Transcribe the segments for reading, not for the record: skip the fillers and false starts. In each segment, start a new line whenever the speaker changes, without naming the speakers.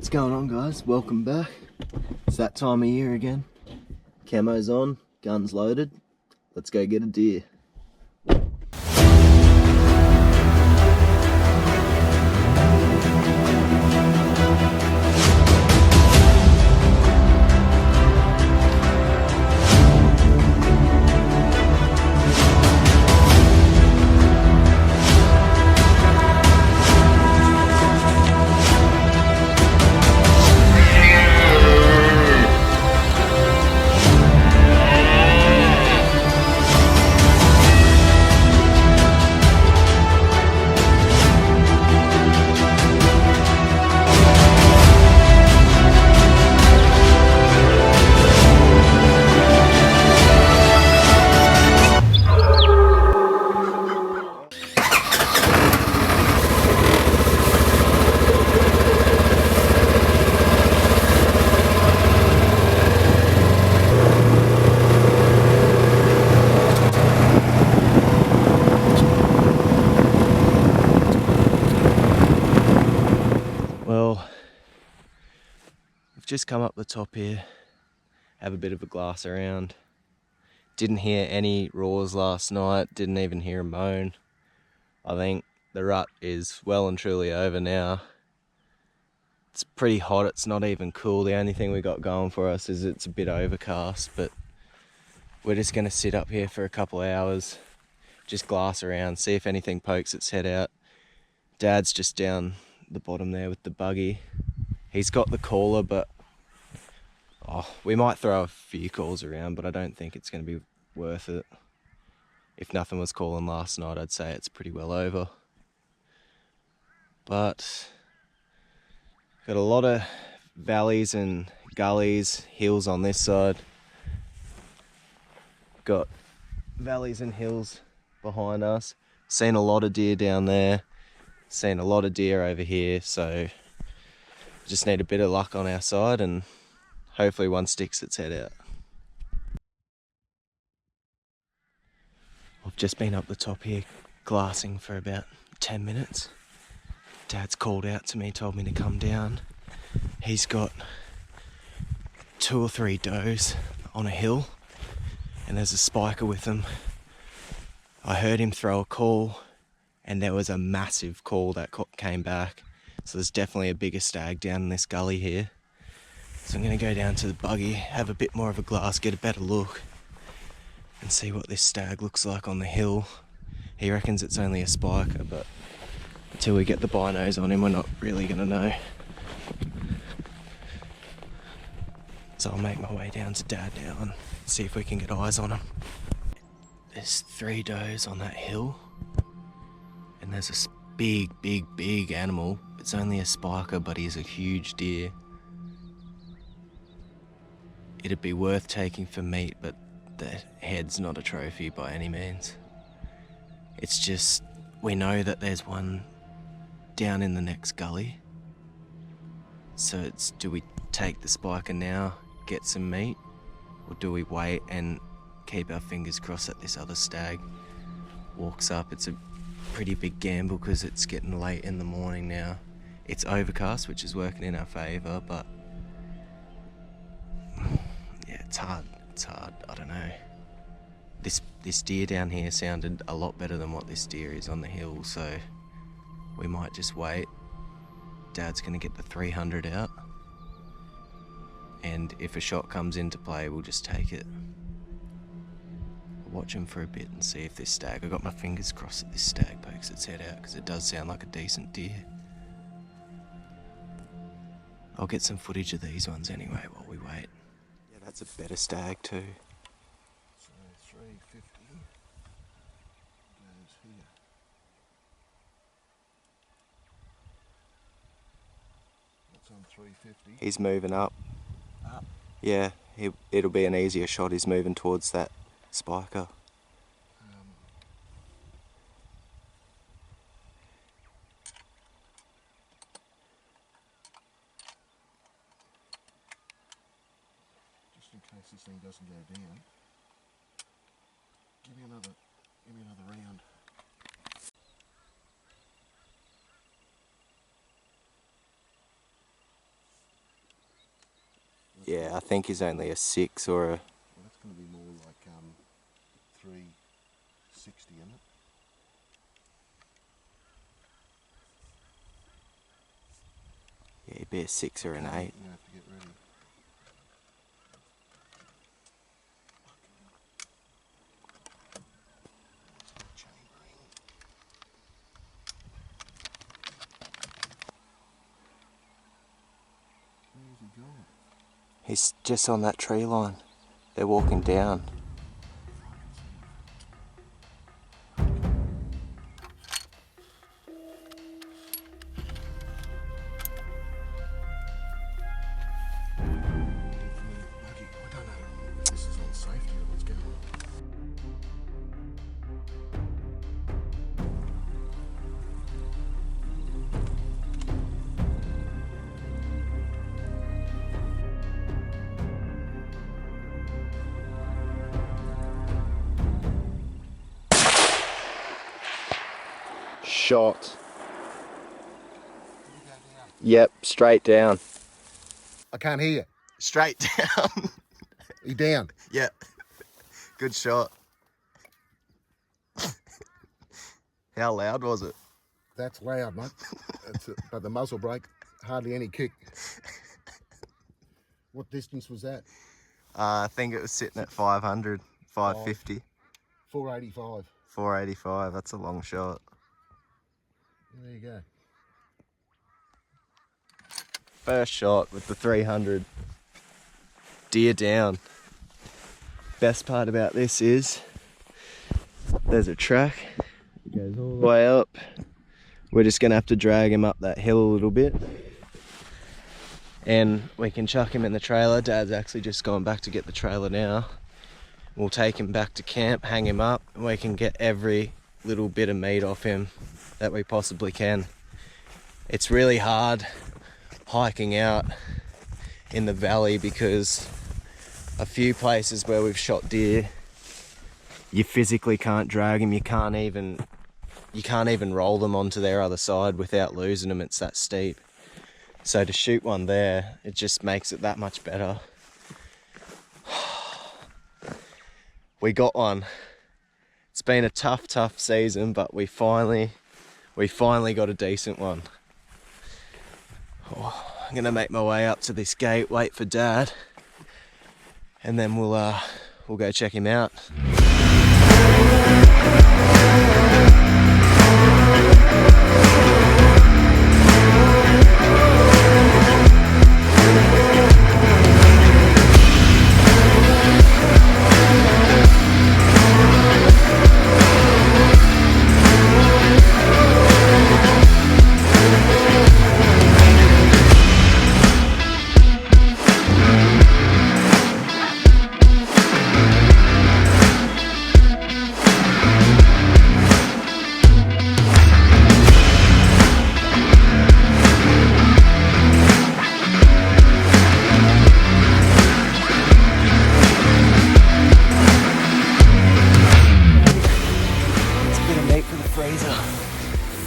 What's going on, guys? Welcome back. It's that time of year again. Camo's on, guns loaded. Let's go get a deer. Well, we've just come up the top here, have a bit of a glass around. Didn't hear any roars last night, didn't even hear a moan. I think the rut is well and truly over now. It's pretty hot, it's not even cool. The only thing we got going for us is it's a bit overcast, but we're just gonna sit up here for a couple of hours, just glass around, see if anything pokes its head out. Dad's just down the bottom there with the buggy. He's got the caller, but we might throw a few calls around, but I don't think it's going to be worth it. If nothing was calling last night, I'd say it's pretty well over. But got a lot of valleys and gullies, hills on this side. Got valleys and hills behind us. Seen a lot of deer down there. Seen a lot of deer over here, so just need a bit of luck on our side and hopefully one sticks its head out. I've just been up the top here glassing for about 10 minutes. Dad's called out to me, told me to come down. He's got 2 or 3 does on a hill and there's a spiker with them. I heard him throw a call and there was a massive call that came back. So there's definitely a bigger stag down in this gully here. So I'm going to go down to the buggy, have a bit more of a glass, get a better look and see what this stag looks like on the hill. He reckons it's only a spiker, but until we get the binos on him, we're not really going to know. So I'll make my way down to Dad now and see if we can get eyes on him. There's 3 does on that hill. And there's a big animal. It's only a spiker, but he's a huge deer. It'd be worth taking for meat, but the head's not a trophy by any means. It's just, we know that there's one down in the next gully. So it's, do we take the spiker now, get some meat? Or do we wait and keep our fingers crossed that this other stag walks up? It's a pretty big gamble because it's getting late in the morning now. It's overcast, which is working in our favour, but yeah, it's hard, I don't know. This deer down here sounded a lot better than what this deer is on the hill, so we might just wait. Dad's gonna get the 300 out, and if a shot comes into play, we'll just take it. Watch him for a bit and see if this stag, I got my fingers crossed that this stag pokes its head out because it does sound like a decent deer. I'll get some footage of these ones anyway while we wait. Yeah, that's a better stag too.
So 350 goes here. That's on 350.
He's moving up.
Up?
Yeah, it'll be an easier shot. He's moving towards that spiker.
Just in case this thing doesn't go down, give me another round.
Yeah, I think he's only a 6 or a...
Well, that's going to be more like 360, isn't it?
Yeah, he'd be a 6 or an 8.
You have to get ready. Where's he going?
He's just on that tree line. They're walking down.
I don't know if this is unsafe here. What's going on?
Shot. Yep, straight down.
I can't hear you.
Straight down.
He down.
Yep. Good shot. How loud was it?
That's loud, mate. But the muzzle brake, hardly any kick. What distance was that?
I think it was sitting at 500, 550.
485.
485, that's a long shot.
There you go.
First shot with the 300. Deer down. Best part about this is there's a track. It goes all the way up. We're just gonna have to drag him up that hill a little bit. And we can chuck him in the trailer. Dad's actually just gone back to get the trailer now. We'll take him back to camp, hang him up, and we can get every little bit of meat off him that we possibly can. It's really hard hiking out in the valley because a few places where we've shot deer, you physically can't drag them. You can't even roll them onto their other side without losing them. It's that steep. So to shoot one there, it just makes it that much better. We got one. It's been a tough season, but we finally got a decent one. Oh, I'm gonna make my way up to this gate, wait for Dad, and then we'll go check him out.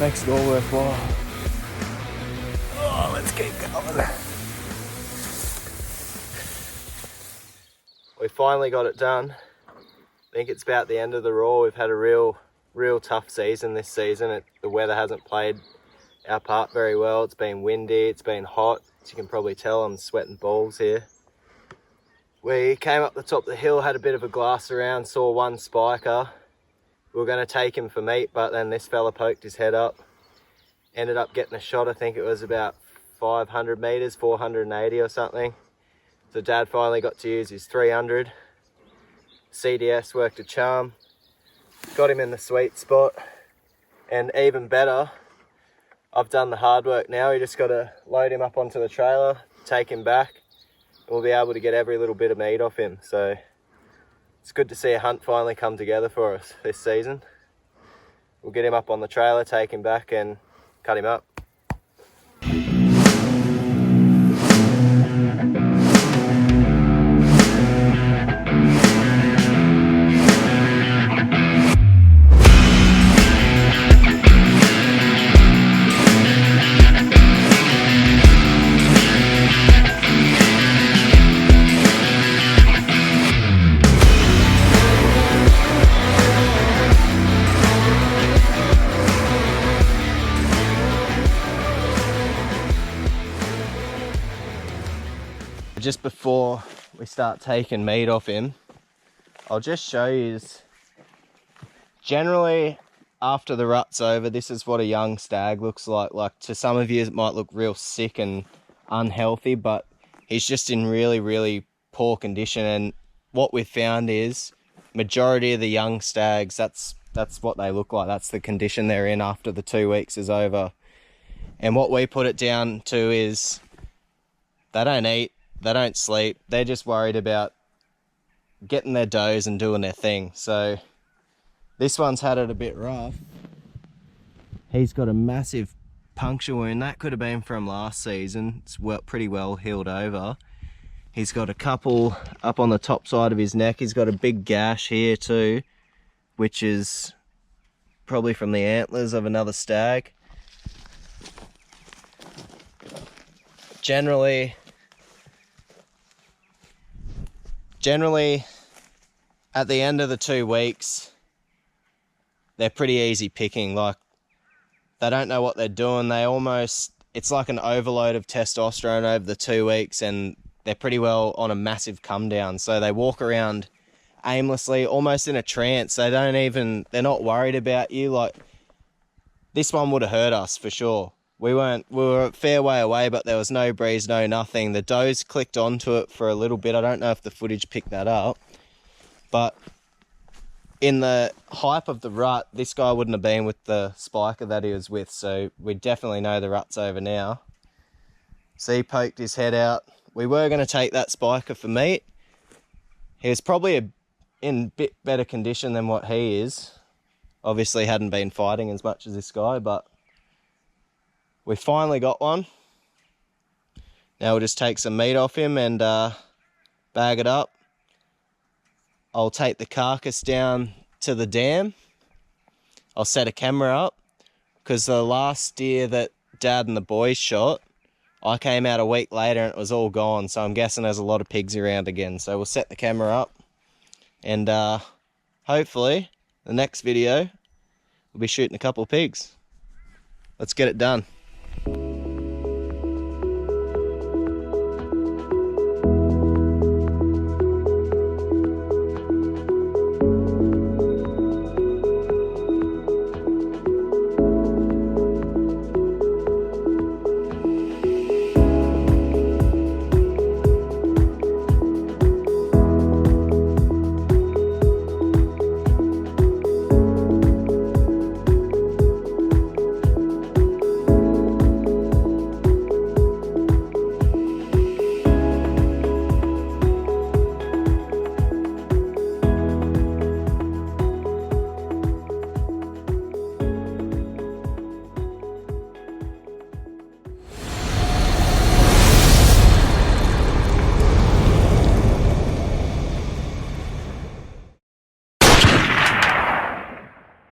Makes it all worthwhile. Oh, let's keep going. We finally got it done. I think it's about the end of the raw. We've had a real tough season this season. The weather hasn't played our part very well. It's been windy, it's been hot. As you can probably tell, I'm sweating balls here. We came up the top of the hill, had a bit of a glass around, saw one spiker. We were going to take him for meat, but then this fella poked his head up. Ended up getting a shot. I think it was about 500 meters, 480 or something. So Dad finally got to use his 300. CDS worked a charm. Got him in the sweet spot. And even better, I've done the hard work now. We just got to load him up onto the trailer, take him back, and we'll be able to get every little bit of meat off him. So it's good to see a hunt finally come together for us this season. We'll get him up on the trailer, take him back and cut him up. Just before we start taking meat off him, I'll just show you, generally after the rut's over, this is what a young stag looks like. Like, to some of you it might look real sick and unhealthy, but he's just in really, really poor condition. And what we've found is majority of the young stags, that's what they look like. That's the condition they're in after the 2 weeks is over. And what we put it down to is they don't eat, they don't sleep, they're just worried about getting their does and doing their thing. So this one's had it a bit rough. He's got a massive puncture wound. That could have been from last season. It's pretty well healed over. He's got a couple up on the top side of his neck. He's got a big gash here too, which is probably from the antlers of another stag. Generally, at the end of the 2 weeks, they're pretty easy picking. Like, they don't know what they're doing. It's like an overload of testosterone over the 2 weeks, and they're pretty well on a massive come down. So they walk around aimlessly, almost in a trance. They're not worried about you. Like, this one would have hurt us for sure. We were a fair way away, but there was no breeze, no nothing. The does clicked onto it for a little bit. I don't know if the footage picked that up, but in the hype of the rut, this guy wouldn't have been with the spiker that he was with, so we definitely know the rut's over now. So he poked his head out. We were going to take that spiker for meat. He was probably in a bit better condition than what he is. Obviously hadn't been fighting as much as this guy, but we finally got one. Now we'll just take some meat off him and bag it up. I'll take the carcass down to the dam. I'll set a camera up, because the last deer that Dad and the boys shot, I came out a week later and it was all gone. So I'm guessing there's a lot of pigs around again. So we'll set the camera up, and hopefully the next video we'll be shooting a couple of pigs. Let's get it done.